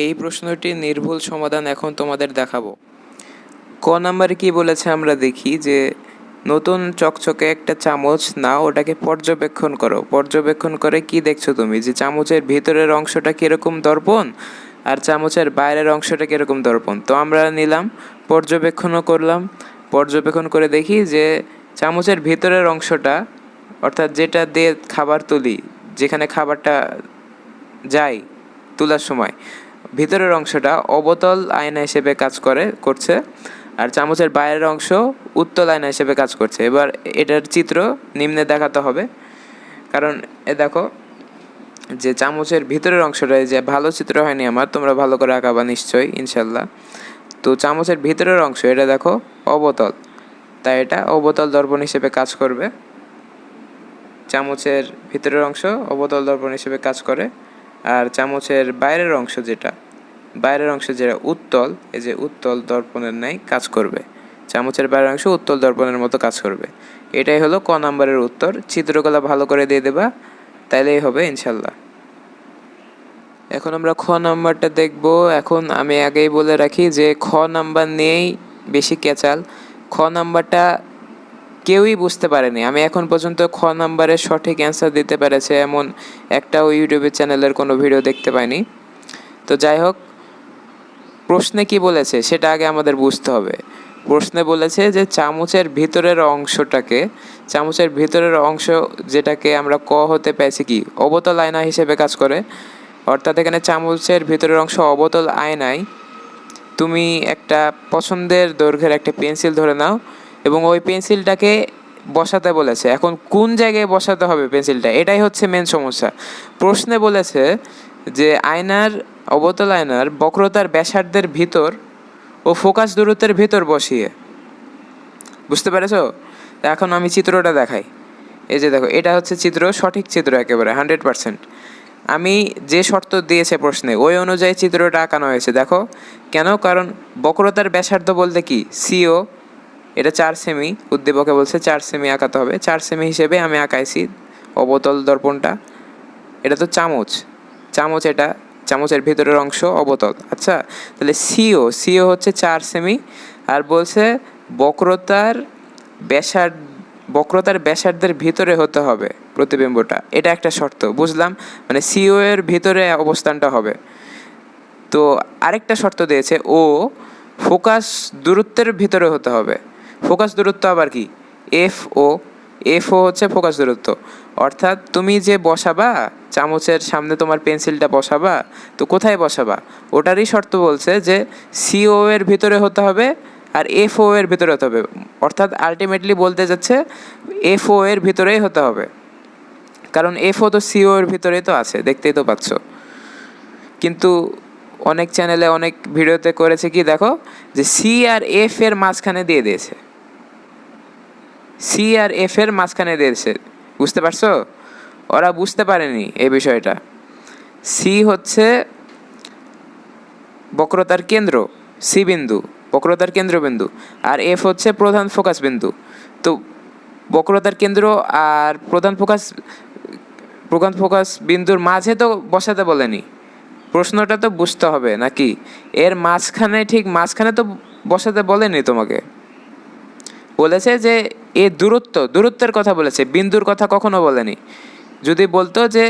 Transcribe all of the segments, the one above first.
এই প্রশ্নটির নির্ভুল সমাধান এখন তোমাদের দেখাবো। ক নাম্বারে কি বলেছে আমরা দেখি যে নতুন চকচকে একটা চামচ নাও, ওটাকে পর্যবেক্ষণ করো। পর্যবেক্ষণ করে কি দেখছো তুমি? যে চামচের ভিতরের অংশটা কীরকম দর্পণ আর চামচের বাইরের অংশটা কীরকম দর্পণ। তো আমরা নিলাম, পর্যবেক্ষণও করলাম। পর্যবেক্ষণ করে দেখি যে চামচের ভিতরের অংশটা, অর্থাৎ যেটা দিয়ে খাবার তুলি, যেখানে খাবারটা যায় তোলার সময়, ভিতরের অংশটা অবতল আয়না হিসেবে কাজ করছে, আর চামচের বাইরের অংশ উত্তল আয়না হিসেবে কাজ করছে। এবার এটার চিত্র নিম্নে দেখাতে হবে, কারণ দেখো যে চামচের ভিতরের অংশটা, যে ভালো চিত্র হয়নি আমার, তোমরা ভালো করে আঁকাবা নিশ্চয়ই ইনশাল্লাহ। তো চামচের ভিতরের অংশ এটা দেখো অবতল, তাই এটা অবতল দর্পণ হিসেবে কাজ করবে। চামচের ভিতরের অংশ অবতল দর্পণ হিসেবে কাজ করে, আর চামচের বাইরের অংশ যেটা উত্তল, এই যে উত্তল দর্পণের ন্যায় কাজ করবে। চামচের বাইরের অংশ উত্তল দর্পণের মতো কাজ করবে। এটাই হলো ক নাম্বারের উত্তর। চিত্রকলা ভালো করে দিয়ে দেবা, তাইলেই হবে ইনশাল্লাহ। এখন আমরা খ নাম্বারটা দেখব। এখন আমি আগেই বলে রাখি যে খ নাম্বার নিয়েই বেশি ক্যাচাল। খ নাম্বারটা কেউই বুঝতে পারেনি। আমি এখন পর্যন্ত খ নাম্বারের সঠিক অ্যান্সার দিতে পেরেছে এমন একটাও ইউটিউবের চ্যানেলের কোনো ভিডিও দেখতে পাইনি। তো যাই হোক, প্রশ্নে কি বলেছে সেটা আগে আমাদের বুঝতে হবে। প্রশ্নে বলেছে যে চামচের ভিতরের অংশ যেটাকে আমরা ক হতে পেয়েছি কি অবতল আয়না হিসেবে কাজ করে, অর্থাৎ এখানে চামচের ভিতরের অংশ অবতল আয়নায় তুমি একটা পছন্দের দৈর্ঘ্যের একটা পেন্সিল ধরে নাও এবং ওই পেন্সিলটাকে বসাতে বলেছে। এখন কোন জায়গায় বসাতে হবে পেন্সিলটা, এটাই হচ্ছে মেন সমস্যা। প্রশ্নে বলেছে যে অবতল আয়নার বক্রতার ব্যাসার্ধের ভিতর ও ফোকাস দূরত্বের ভিতর বসিয়ে। বুঝতে পেরেছো? এখন আমি চিত্রটা দেখাই। এই যে দেখো, এটা হচ্ছে চিত্র, সঠিক চিত্র একেবারে 100%। আমি যে শর্ত দিয়েছে প্রশ্নে ওই অনুযায়ী চিত্রটা আঁকানো হয়েছে। দেখো কেন? কারণ বক্রতার ব্যাসার্ধ বলতে কি সিও, এটা 4 সেমি, উদ্দীপকে বলছে 4 সেমি আঁকাতে হবে। 4 সেমি হিসেবে আমি আঁকাইছি অবতল দর্পণটা। এটা তো চামচ, এটা চামচের ভিতরের অংশ অবতল। আচ্ছা, তাহলে সিও হচ্ছে 4 সেমি, আর বলছে বক্রতার ব্যাসার্ধের ভিতরে হতে হবে প্রতিবিম্বটা। এটা একটা শর্ত, বুঝলাম, মানে সিও এর ভিতরে অবস্থানটা হবে। তো আরেকটা শর্ত দিয়েছে ও ফোকাস দূরত্বের ভিতরে হতে হবে। ফোকাস দূরত্ব আবার কি? এফও হচ্ছে ফোকাস দূরত্ব। অর্থাৎ তুমি যে বসাবা চামচের সামনে, তোমার পেন্সিলটা বসাবা, তো কোথায় বসাবা ওটারই শর্ত বলছে যে সিও এর ভিতরে হতে হবে আর এফও এর ভিতরে হতে হবে। অর্থাৎ আলটিমেটলি বলতে যাচ্ছে এফও এর ভিতরেই হতে হবে, কারণ এফও তো সিও এর ভিতরেই তো আছে, দেখতেই তো পাচ্ছ। কিন্তু অনেক চ্যানেলে অনেক ভিডিওতে করেছে কি দেখো, যে সি আর এফ এর মাঝখানে দিয়ে দিয়েছে। বুঝতে পারছো? ওরা বুঝতে পারেনি এই বিষয়টা। সি হচ্ছে বক্রতার কেন্দ্র, সি বিন্দু বক্রতার কেন্দ্রবিন্দু, আর এফ হচ্ছে প্রধান ফোকাস বিন্দু। তো বক্রতার কেন্দ্র আর প্রধান ফোকাস বিন্দুর মাঝে তো বসাতে বলেনি। প্রশ্নটা তো বুঝতে হবে নাকি? এর ঠিক মাঝখানে তো বসাতে বলেনি তোমাকে। বলেছে যে এ দূরত্বের কথা বলেছে, বিন্দুর কথা কখনো বলেনি। যদি বলতো যে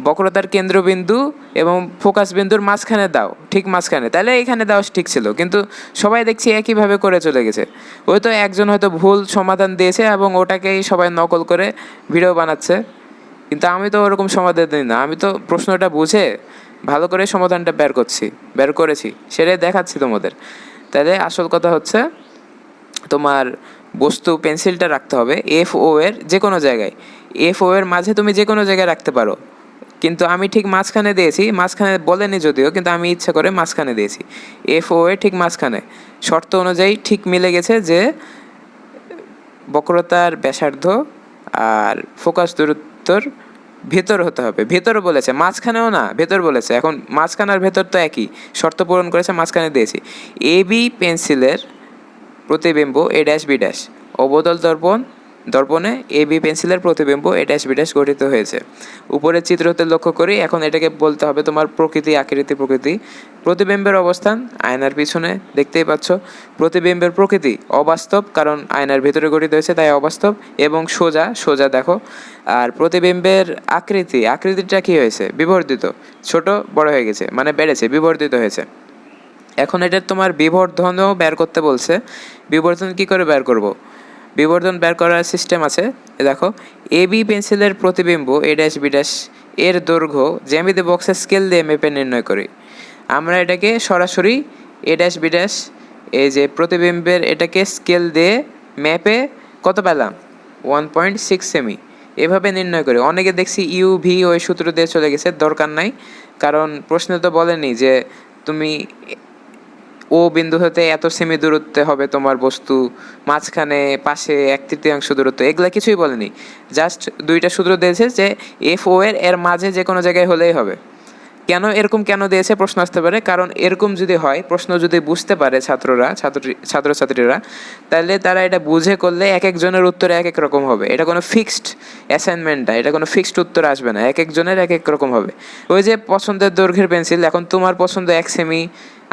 বক্রতার কেন্দ্রবিন্দু এবং ফোকাস বিন্দুর মাঝখানে দাও, ঠিক মাঝখানে, তাহলে এখানে দাও ঠিক ছিল। কিন্তু সবাই দেখছি একইভাবে করে চলে গেছে। ওই তো একজন হয়তো ভুল সমাধান দিয়েছে এবং ওটাকেই সবাই নকল করে ভিডিও বানাচ্ছে। কিন্তু আমি তো ওরকম সমাধান দিই না। আমি তো প্রশ্নটা বুঝে ভালো করে সমাধানটা বের করেছি, সেটাই দেখাচ্ছি তোমাদের। তাহলে আসল কথা হচ্ছে তোমার পেন্সিলটা রাখতে হবে এফও এর যে কোনো জায়গায়। এফও এর মাঝে তুমি যে কোনো জায়গায় রাখতে পারো, কিন্তু আমি ঠিক মাঝখানে দিয়েছি। মাঝখানে বলেনি যদিও, কিন্তু আমি ইচ্ছা করে মাঝখানে দিয়েছি। এফও এর ঠিক মাঝখানে শর্ত অনুযায়ী ঠিক মিলে গেছে যে বক্রতার ব্যাসার্ধ আর ফোকাস দূরত্বর ভেতর হতে হবে। ভেতর বলেছে, মাঝখানেও না, ভেতর বলেছে। এখন মাঝখানে আর ভেতর তো একই, শর্ত পূরণ করেছে, মাঝখানে দিয়েছি। এবি পেন্সিলের প্রতিবিম্ব a dash B dash অবতল Darpan দর্পণে A B পেন্সিলের প্রতিবিম্ব এ ড্যাশ বি ড্যাশ গঠিত হয়েছে। উপরের চিত্রতে লক্ষ্য করি। এখন এটাকে বলতে হবে তোমার প্রকৃতি, আকৃতি, প্রকৃতি। প্রতিবিম্বের অবস্থান আয়নার পিছনে, দেখতেই পাচ্ছ। প্রতিবিম্বের প্রকৃতি অবাস্তব, কারণ আয়নার ভিতরে গঠিত হয়েছে তাই অবাস্তব, এবং সোজা, সোজা দেখো। আর প্রতিবিম্বের আকৃতি, আকৃতিটা কি হয়েছে? বিবর্ধিত, ছোট বড় হয়ে গেছে, মানে বেড়েছে, বিবর্ধিত হয়েছে। এখন এটার তোমার বিবর্ধনও বের করতে বলছে। বিবর্ধন কি করে বের করব? বিবর্ধন বের করার সিস্টেম আছে, দেখো। এ বি পেন্সিলের প্রতিবিম্ব এ ড্যাশ বি ড্যাশ এর দৈর্ঘ্য জ্যামিতি বক্সের স্কেল দিয়ে মেপে নির্ণয় করি। আমরা এটাকে সরাসরি এ ড্যাশ বি ড্যাশ এই যে প্রতিবিম্বের এটাকে স্কেল দিয়ে ম্যাপে কত পেলাম? 1.6 সেমি, এভাবে নির্ণয় করি। অনেকে দেখছি ইউ ভি ওই সূত্র দিয়ে চলে গেছে, দরকার নাই, কারণ প্রশ্নে তো বলেনি যে তুমি ও বিন্দু হতে এত সেমি দূরত্বে হবে তোমার বস্তু, মাঝখানে পাশে 1/3 দূরত্ব, এগুলা কিছুই বলেনি। জাস্ট দুইটা সূত্র দিয়েছে যে এফ ও এর মাঝে যে কোনো জায়গায় হলেই হবে। কেন এরকম কেন দিয়েছে প্রশ্ন আসতে পারে, কারণ এরকম যদি হয়, প্রশ্ন যদি বুঝতে পারে ছাত্রছাত্রীরা, তাহলে তারা এটা বুঝে করলে এক একজনের উত্তর এক এক রকম হবে। এটা কোনো ফিক্সড অ্যাসাইনমেন্ট না, এটা কোনো ফিক্সড উত্তর আসবে না, এক একজনের এক এক রকম হবে। ওই যে পছন্দের দৈর্ঘ্যের পেন্সিল, এখন তোমার পছন্দ 1 সেমি,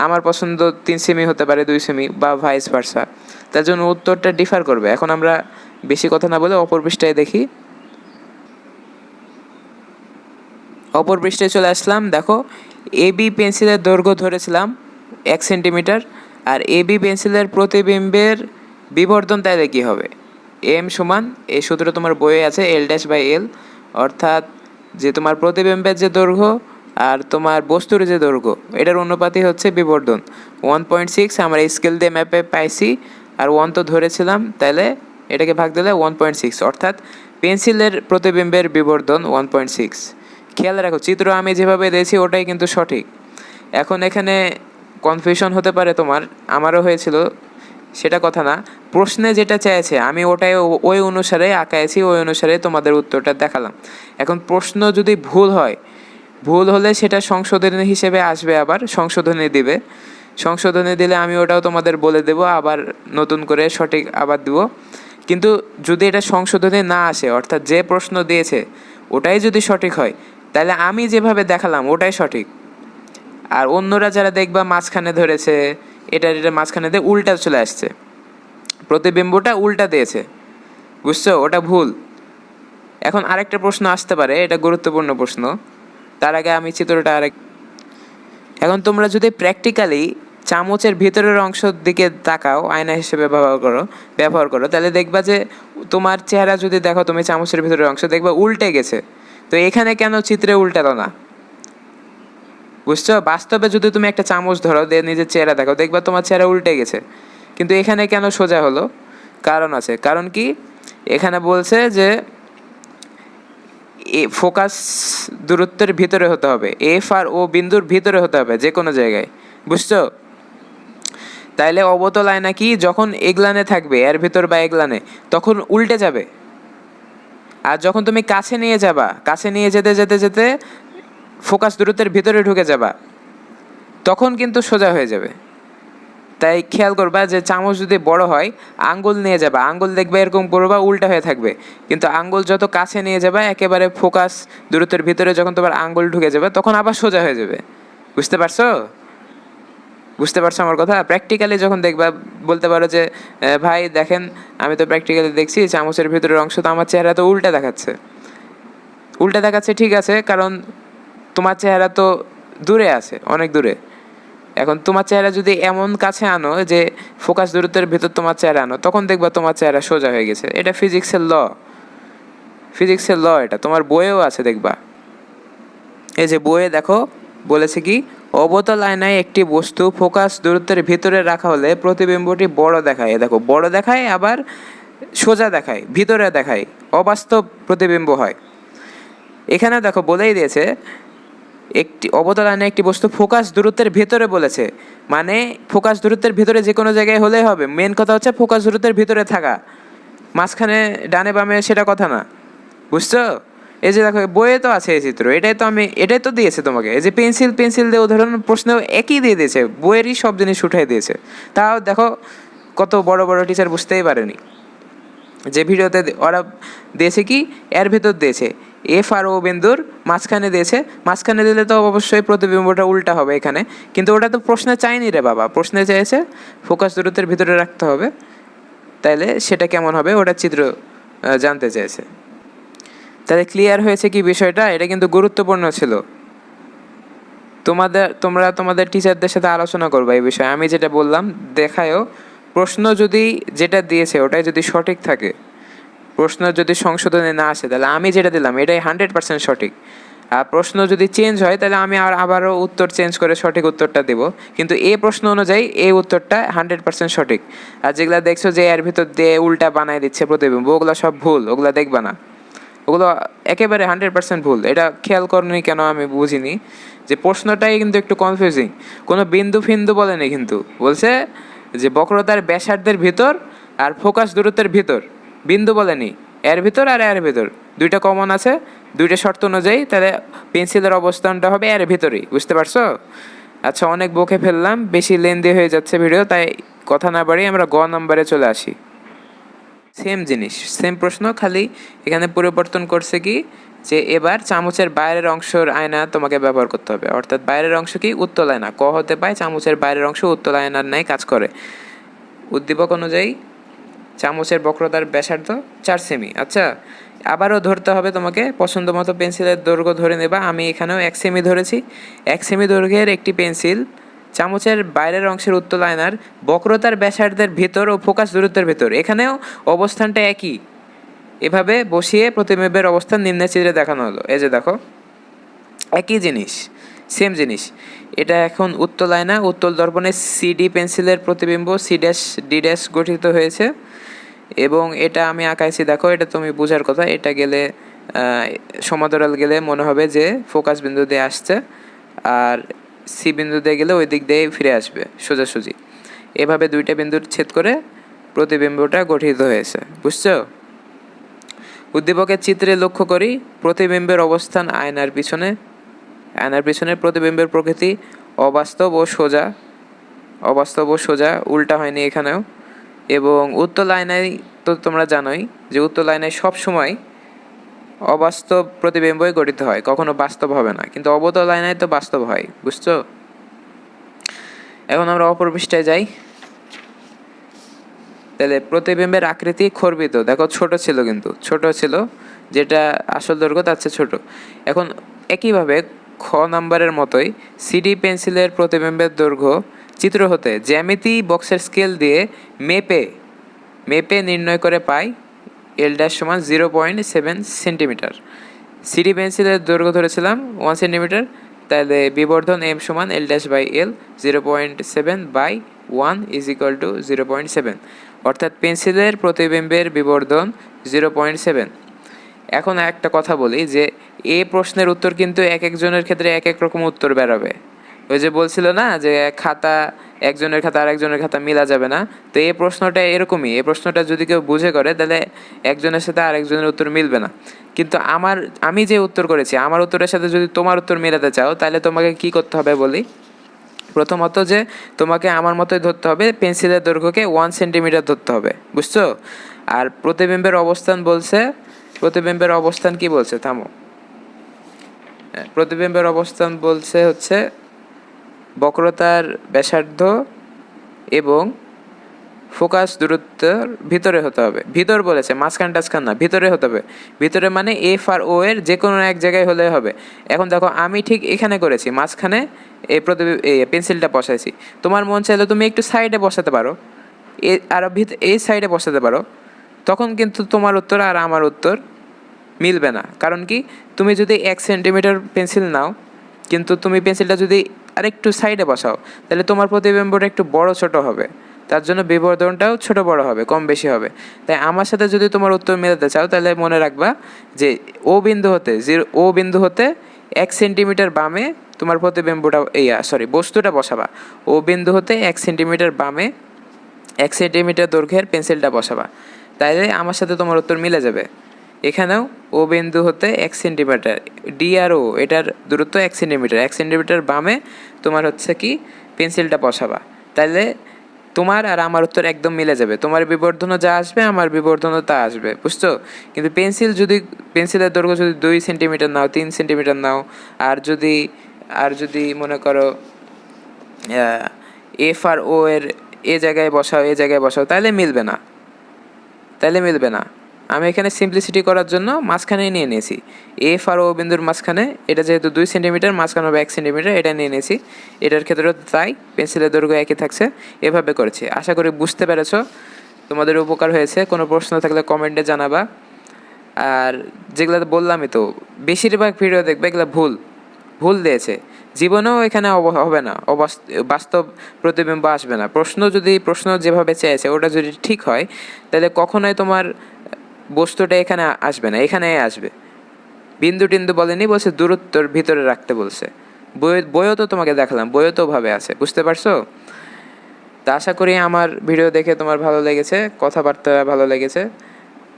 আমার পছন্দ 3 সেমি হতে পারে, 2 সেমি, বা ভাইস ভার্সা, তার জন্য উত্তরটা ডিফার করবে। এখন আমরা বেশি কথা না বলে অপর পৃষ্ঠায় দেখি। অপর পৃষ্ঠায় চলে আসলাম। দেখো, এ বি পেন্সিলের দৈর্ঘ্য ধরেছিলাম 1 সেন্টিমিটার, আর এ বি পেন্সিলের প্রতিবিম্বের বিবর্ধন তাইলে কী হবে? এম সমান, এই সূত্র তোমার বইয়ে আছে, এল ড্যাশ বাই এল, অর্থাৎ যে তোমার প্রতিবিম্বের যে দৈর্ঘ্য আর তোমার বস্তুর যে দৈর্ঘ্য, এটার অনুপাতই হচ্ছে বিবর্ধন। 1.6 আমরা স্কেল দিয়ে ম্যাপে পাইছি, আর 1 তো ধরেছিলাম, তাহলে এটাকে ভাগ দিলে 1.6, অর্থাৎ পেন্সিলের প্রতিবিম্বের বিবর্ধন 1.6। খেয়াল রাখো, চিত্র আমি যেভাবে দিয়েছি ওটাই কিন্তু সঠিক। এখন এখানে কনফিউশন হতে পারে তোমার, আমারও হয়েছিল, সেটা কথা না। প্রশ্নে যেটা চেয়েছে আমি ওটাই ওই অনুসারে আঁকাইছি, ওই অনুসারে তোমাদের উত্তরটা দেখালাম। এখন প্রশ্ন যদি ভুল হয়, ভুল হলে সেটা সংশোধনী হিসেবে আসবে, আবার সংশোধনী দিবে। সংশোধনী দিলে আমি ওটাও তোমাদের বলে দেব, আবার নতুন করে সঠিক আবার দিব। কিন্তু যদি এটা সংশোধনী না আসে, অর্থাৎ যে প্রশ্ন দিয়েছে ওটাই যদি সঠিক হয়, তাহলে আমি যেভাবে দেখালাম ওটাই সঠিক। আর অন্যরা যারা দেখবা মাঝখানে ধরেছে, এটা মাঝখানে দিয়ে উল্টা চলে আসছে, প্রতিবিম্বটা উল্টা দিয়েছে, বুঝছো? ওটা ভুল। এখন আরেকটা প্রশ্ন আসতে পারে, এটা গুরুত্বপূর্ণ প্রশ্ন। তার আগে আমি চিত্রটা এখন তোমরা যদি প্র্যাকটিক্যালি চামচের ভিতরের অংশের দিকে তাকাও, আয়না হিসেবে ব্যবহার করো, তাহলে দেখবা যে তোমার চেহারা যদি দেখো, তুমি চামচের ভিতরের অংশ দেখবা উল্টে গেছে। তো এখানে কেন চিত্রে উল্টালো না? বুঝছো? বাস্তবে যদি তুমি একটা চামচ ধরো, নিজের চেহারা দেখো, দেখবা তোমার চেহারা উল্টে গেছে, কিন্তু এখানে কেন সোজা হলো? কারণ আছে। কারণ কি? এখানে বলছে যে ফোকাস দূরত্বের ভিতরে হতে হবে, এফ আর ও বিন্দুর ভিতরে হতে হবে, যে কোনো জায়গায়, বুঝছো? তাইলে অবতল আয়না কি, যখন এগলানে থাকবে এর ভিতর বা এগলানে, তখন উল্টে যাবে। আর যখন তুমি কাছে নিয়ে যাবা, কাছে নিয়ে যেতে যেতে যেতে ফোকাস দূরত্বের ভিতরে ঢুকে যাবা, তখন কিন্তু সোজা হয়ে যাবে। তাই খেয়াল করবা যে চামচ যদি বড় হয়, আঙ্গুল নিয়ে যাবা, আঙ্গুল দেখবে এরকম করবা উল্টা হয়ে থাকবে, কিন্তু আঙ্গুল যত কাছে নিয়ে যাবা, একেবারে ফোকাস দূরত্বের ভিতরে যখন তোমার আঙ্গুল ঢুকে যাবে, তখন আবার সোজা হয়ে যাবে। বুঝতে পারছো? বুঝতে পারছো আমার কথা? প্র্যাকটিক্যালি যখন দেখবা বলতে পারো যে ভাই দেখেন, আমি তো প্র্যাকটিক্যালি দেখছি চামচের ভিতরের অংশ তো আমার চেহারা তো উল্টা দেখাচ্ছে। উল্টা দেখাচ্ছে, ঠিক আছে, কারণ তোমার চেহারা তো দূরে আছে, অনেক দূরে। এখন তোমার চেহারা যদি এমন কাছে আনো যে ফোকাস দূরত্বের ভিতর তোমার চেহারা আনো, তখন দেখবা তোমার চেহারা সোজা হয়ে গেছে। এটা ফিজিক্সের ল, ফিজিক্সের ল, এটা তোমার বইয়েও আছে, দেখবা। এই যে বইয়ে দেখো বলেছে কি, অবতল আয়নায় একটি বস্তু ফোকাস দূরত্বের ভিতরে রাখা হলে প্রতিবিম্বটি বড় দেখায়। দেখো, বড় দেখায়, আবার সোজা দেখায়, ভিতরে দেখায়, অবাস্তব প্রতিবিম্ব হয়। এখানে দেখো বলেই দিয়েছে একটি অবতল আয়নায় একটি বস্তু ফোকাস দূরত্বের ভিতরে বলেছে, মানে ফোকাস দূরত্বের ভিতরে যে কোনো জায়গায় হলেই হবে। মেন কথা হচ্ছে ফোকাস দূরত্বের ভিতরে থাকা, মাঝখানে ডানে বামে সেটা কথা না, বুঝছো? এই যে দেখো বইয়ে তো আছে এই চিত্র, এটাই তো দিয়েছে তোমাকে। এই যে পেন্সিল দিয়ে উদাহরণ প্রশ্নেও একই দিয়ে দিয়েছে, বইয়েরই সব জিনিস উঠাই দিয়েছে। তাও দেখো কত বড় বড় টিচার বুঝতেই পারেনি। যে ভিডিওতে ওরা দিয়েছে কি এর ভিতর দিয়েছে এফ আর ও বিন্দুর মাঝখানে দিয়েছে, মাঝখানে দিলে তো অবশ্যই প্রতিবিম্বটা উল্টা হবে এখানে, কিন্তু ওটা তো প্রশ্নে চাইনি রে বাবা, প্রশ্নে চেয়েছে ফোকাস দূরত্বের ভিতরে রাখতে হবে, তাইলে সেটা কেমন হবে ওটা চিত্র জানতে চেয়েছে। তাহলে ক্লিয়ার হয়েছে কি বিষয়টা? এটা কিন্তু গুরুত্বপূর্ণ ছিল। তোমরা তোমাদের টিচারদের সাথে আলোচনা করবে এই বিষয়ে। আমি যেটা বললাম দেখায়ও, প্রশ্ন যদি যেটা দিয়েছে ওটাই যদি সঠিক থাকে, প্রশ্ন যদি সংশোধনে না আসে, তাহলে আমি যেটা দিলাম এটাই 100% সঠিক। আর প্রশ্ন যদি চেঞ্জ হয় তাহলে আমি আবারও উত্তর চেঞ্জ করে সঠিক উত্তরটা দেব, কিন্তু এই প্রশ্ন অনুযায়ী এই উত্তরটা 100% সঠিক। আর যেগুলো দেখছো যে এর ভিতর দিয়ে উল্টা বানায় দিচ্ছে প্রতিবিম্ব, ওগুলো সব ভুল, ওগুলো দেখবা না, ওগুলো একেবারে 100% ভুল। এটা খেয়াল করনি কেন আমি বুঝিনি, যে প্রশ্নটাই কিন্তু একটু কনফিউজিং। কোনো বিন্দু ফিন্দু বলেনি, কিন্তু বলছে যে বক্রতার ব্যাসার্ধের ভিতর আর ফোকাস দূরত্বের ভিতর, বিন্দু বলেনি, এর ভিতর আর এর ভিতর দুইটা কমন আছে, দুইটা শর্ত অনুযায়ী তাহলে পেন্সিলের অবস্থানটা হবে এর ভিতরেই। বুঝতে পারছো? আচ্ছা, অনেক বকে ফেললাম, বেশি লেন্দি হয়ে যাচ্ছে ভিডিও, তাই কথা না বাড়িয়ে আমরা গ নাম্বারে চলে আসি। সেম জিনিস, সেম প্রশ্ন, খালি এখানে পরিবর্তন করছে কি যে এবার চামচের বাইরের অংশের আয়না তোমাকে ব্যবহার করতে হবে। অর্থাৎ বাইরের অংশ কি? উত্তল আয়না। ক হতে পায় চামচের বাইরের অংশ উত্তল আয়নার ন্যায় কাজ করে। উদ্দীপক অনুযায়ী চামচের বক্রতার ব্যাসার্ধ 4 সেমি। আচ্ছা, আবারও ধরতে হবে তোমাকে, পছন্দ মতো পেন্সিলের দৈর্ঘ্য ধরে নেবা। আমি এখানেও 1 সেমি ধরেছি। 1 সেমি দৈর্ঘ্যের একটি পেন্সিল চামচের বাইরের অংশের উত্তল আয়নার বক্রতার ব্যাসার্ধের ভিতর ও ফোকাস দূরত্বের ভিতর, এখানেও অবস্থানটা একই, এভাবে বসিয়ে প্রতিবিম্বের অবস্থান নিম্নের চিত্রে দেখানো হলো। এই যে দেখো, একই জিনিস, সেম জিনিস। এটা এখন উত্তল আয়না, উত্তল দর্পণে সিডি পেন্সিলের প্রতিবিম্ব সি ড্যাশ ডি ড্যাশ গঠিত হয়েছে, এবং এটা আমি আঁকাইছি। দেখো, এটা তুমি বোঝার কথা। এটা গেলে সমান্তরাল গেলে মনে হবে যে ফোকাস বিন্দু দিয়ে আসছে, আর সি বিন্দু দিয়ে গেলে ওই দিক দিয়ে ফিরে আসবে সোজাসুজি। এভাবে দুইটা বিন্দুর ছেদ করে প্রতিবিম্বটা গঠিত হয়েছে। বুঝছো? উদ্দীপকের চিত্রে লক্ষ্য করি প্রতিবিম্বের অবস্থান আয়নার পিছনে প্রতিবিম্বের প্রকৃতি অবাস্তব ও সোজা, উল্টা হয়নি এখানেও। এবং উত্তল আয়নায় তো তোমরা জানোই যে উত্তল আয়নায় সবসময় অবাস্তব প্রতিবিম্বই গঠিত হয়, কখনো বাস্তব হবে না, কিন্তু অবতল আয়নায় তো বাস্তব হয়। বুঝছো? এখন আমরা অপর পৃষ্ঠায় যাই। তাহলে প্রতিবিম্বের আকৃতি খর্বিত, দেখো ছোট ছিল, কিন্তু ছোট ছিল, যেটা আসল দৈর্ঘ্য তার চেয়ে ছোট। এখন একইভাবে খ নাম্বারের মতোই সিডি পেন্সিলের প্রতিবিম্বের দৈর্ঘ্য চিত্র হতে জ্যামিতি বক্সের স্কেল দিয়ে মেপে নির্ণয় করে পাই এল ড্যাশ সমান 0.7 সেন্টিমিটার। সিডি পেন্সিলের দৈর্ঘ্য ধরেছিলাম 1 সেন্টিমিটার, তাহলে বিবর্ধন এম সমান L dash by L, 0.7 by 1 is equal to 0.7, অর্থাৎ পেন্সিলের প্রতিবিম্বের বিবর্ধন 0.7। এখন একটা কথা বলি যে এই প্রশ্নের উত্তর কিন্তু এক একজনের ক্ষেত্রে এক এক রকম উত্তর বেরোবে। ওই যে বলছিল না যে খাতা, একজনের খাতা আর একজনের খাতা মিলা যাবে না, তো এই প্রশ্নটা এরকমই। এই প্রশ্নটা যদি কেউ বুঝে করে তাহলে একজনের সাথে আরেকজনের উত্তর মিলবে না। কিন্তু আমি যে উত্তর করেছি, আমার উত্তরের সাথে যদি তোমার উত্তর মেলাতে চাও, তাহলে তোমাকে কি করতে হবে বলি। প্রথমত যে তোমাকে আমার মতোই ধরতে হবে, পেন্সিলের দৈর্ঘ্যকে 1 সেন্টিমিটার ধরতে হবে। বুঝছো? আর প্রতিবিম্বের অবস্থান কি বলছে? থামো। প্রতিবিম্বের অবস্থান বলছে হচ্ছে বক্রতার ব্যাসার্ধ এবং ফোকাস দূরত্বের ভিতরে হতে হবে। ভিতর বলেছে, মাঝখান টাঝখান না, ভিতরে হতে হবে। ভিতরে মানে এফ আর ও এর যে কোনো এক জায়গায় হলে হবে। এখন দেখো, আমি ঠিক এখানে করেছি, মাঝখানে এই পেন্সিলটা বসাইছি। তোমার মন চাইলে তুমি একটু সাইডে বসাতে পারো, আর এই সাইডে বসাতে পারো, তখন কিন্তু তোমার উত্তর আর আমার উত্তর মিলবে না। কারণ কি, তুমি যদি 1 সেন্টিমিটার পেন্সিল নাও, কিন্তু তুমি পেন্সিলটা যদি আরেকটু সাইডে বসাও, তাহলে তোমার প্রতিবিম্বটা একটু বড় ছোট হবে, তার জন্য বিবর্ধনটাও ছোট বড় হবে, কম বেশি হবে। তাই আমার সাথে যদি তোমার উত্তর মেলাতে চাও, তাহলে মনে রাখবা যে ও বিন্দু হতে 1 সেন্টিমিটার বামে তোমার প্রতিবিম্বটা বস্তুটা বসাবা। ও বিন্দু হতে 1 সেন্টিমিটার বামে 1 সেন্টিমিটার দৈর্ঘ্যের পেন্সিলটা বসাবা, তাইলে আমার সাথে তোমার উত্তর মিলে যাবে। এখানেও ও বিন্দু হতে 1 সেন্টিমিটার, ডি আর ও এটার দূরত্ব 1 সেন্টিমিটার, 1 সেন্টিমিটার বামে তোমার হচ্ছে কি পেন্সিলটা বসাবা। তাহলে তোমার আর আমার উত্তর একদম মিলে যাবে, তোমার বিবর্ধনও যা আসবে আমার বিবর্ধনও তা আসবে, বুঝছো? কিন্তু পেন্সিলের দৈর্ঘ্য যদি 2 সেন্টিমিটার নাও, 3 সেন্টিমিটার নাও, আর যদি মনে করো এফ আর ও এর এ জায়গায় বসাও তাহলে মিলবে না। আমি এখানে সিম্পলিসিটি করার জন্য মাঝখানে নিয়ে নিয়েছি, এফ আর ও বিন্দুর মাঝখানে, এটা যেহেতু 2 সেন্টিমিটার, মাঝখানে হবে 1 সেন্টিমিটার, এটা নিয়ে নিয়েছি। এটার ক্ষেত্রেও তাই, পেন্সিলের দৈর্ঘ্য একই থাকছে, এভাবে করেছি। আশা করি বুঝতে পেরেছো, তোমাদের উপকার হয়েছে। কোনো প্রশ্ন থাকলে কমেন্টে জানাবা। আর যেগুলো বললামই তো, বেশিরভাগ ভিডিও দেখবে এগুলো ভুল দিয়েছে, জীবনেও এখানে হবে না, বাস্তব প্রতিবিম্ব আসবে না। প্রশ্ন যেভাবে চেয়েছে ওটা যদি ঠিক হয়, তাহলে কখনোই তোমার বস্তুটা এখানে আসবে না, এখানেই আসবে। বিন্দু টিন্দু বলেনি, বলছে দূরত্বর ভিতরে রাখতে বলছে। বইও তো তোমাকে দেখালাম, বইও তো ভাবে আছে, বুঝতে পারছো? তা আশা করি আমার ভিডিও দেখে তোমার ভালো লেগেছে, কথাবার্তা ভালো লেগেছে।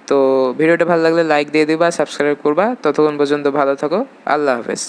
তো ভিডিওটা ভালো লাগলে লাইক দিয়ে দিবা, সাবস্ক্রাইব করবা। ততক্ষণ পর্যন্ত ভালো থাকো, আল্লাহ হাফেজ।